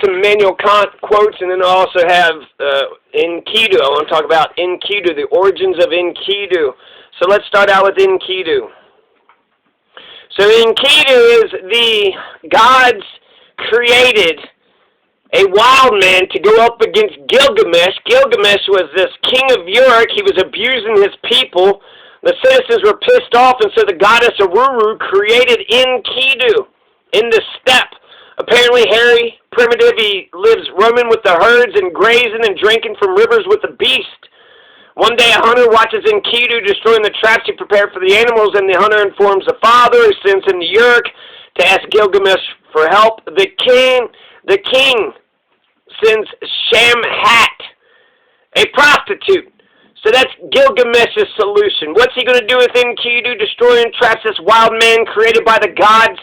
some Immanuel Kant quotes, and then I also have Enkidu. I want to talk about Enkidu, the origins of Enkidu. So let's start out with Enkidu. So Enkidu is the gods created a wild man to go up against Gilgamesh. Gilgamesh was this king of Uruk. He was abusing his people. The citizens were pissed off, and so the goddess Aruru created Enkidu in the steppe. Apparently hairy, primitive, he lives roaming with the herds and grazing and drinking from rivers with the beast. One day a hunter watches Enkidu destroying the traps he prepared for the animals, and the hunter informs the father, who sends him to Uruk to ask Gilgamesh for help. The king sends Shamhat, a prostitute. So that's Gilgamesh's solution. What's he going to do with Enkidu destroying traps this wild man created by the gods?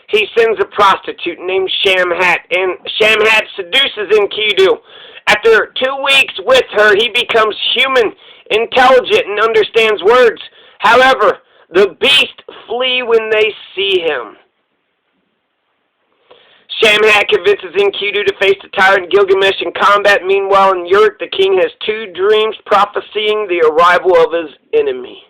He sends a prostitute named Shamhat, and Shamhat seduces Enkidu. After 2 weeks with her, he becomes human, intelligent, and understands words. However, the beasts flee when they see him. Shamhat convinces Enkidu to face the tyrant Gilgamesh in combat. Meanwhile, in Uruk, the king has 2 dreams prophesying the arrival of his enemy.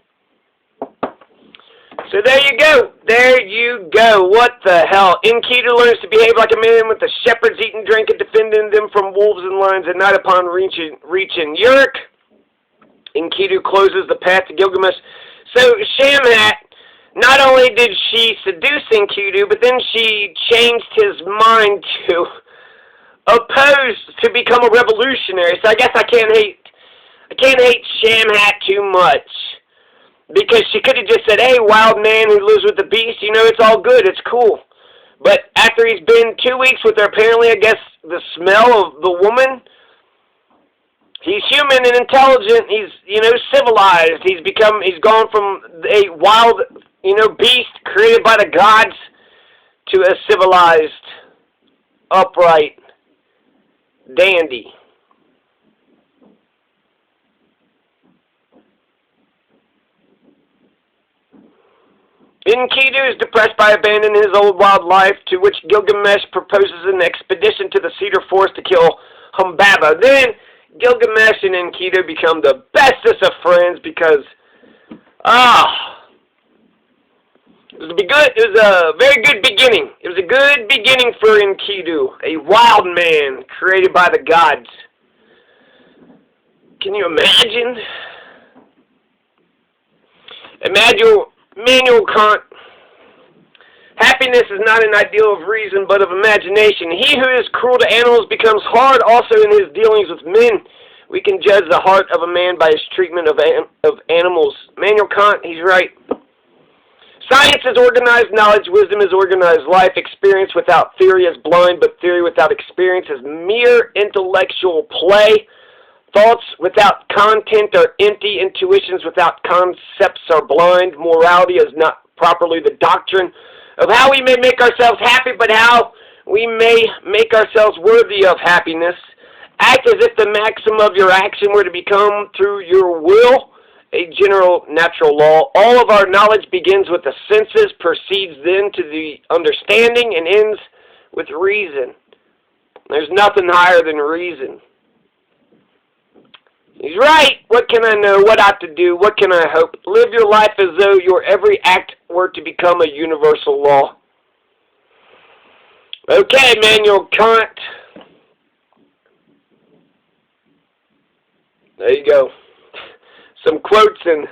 So there you go. There you go. What the hell? Enkidu learns to behave like a man with the shepherds eating, drinking, defending them from wolves and lions at night. Upon reaching Uruk, Enkidu closes the path to Gilgamesh. So Shamhat, not only did she seduce Enkidu, but then she changed his mind to oppose, to become a revolutionary. So I guess I can't hate Shamhat too much. Because she could have just said, hey, wild man who lives with the beast, you know, it's all good, it's cool. But after he's been 2 weeks with her, apparently, I guess, the smell of the woman, he's human and intelligent, he's, you know, civilized. He's gone from a wild, you know, beast created by the gods to a civilized, upright dandy. Enkidu is depressed by abandoning his old wild life, to which Gilgamesh proposes an expedition to the Cedar Forest to kill Humbaba. Then Gilgamesh and Enkidu become the bestest of friends because, it was a very good beginning. It was a good beginning for Enkidu, a wild man created by the gods. Can you imagine? Immanuel Kant. Happiness is not an ideal of reason, but of imagination. He who is cruel to animals becomes hard also in his dealings with men. We can judge the heart of a man by his treatment of animals. Immanuel Kant, he's right. Science is organized knowledge. Wisdom is organized life. Experience without theory is blind, but theory without experience is mere intellectual play. Thoughts without content are empty. Intuitions without concepts are blind. Morality is not properly the doctrine of how we may make ourselves happy, but how we may make ourselves worthy of happiness. Act as if the maxim of your action were to become through your will a general natural law. All of our knowledge begins with the senses, proceeds then to the understanding, and ends with reason. There's nothing higher than reason. He's right. What can I know? What ought to do? What can I hope? Live your life as though your every act were to become a universal law. Okay, Immanuel Kant. There you go. Some quotes and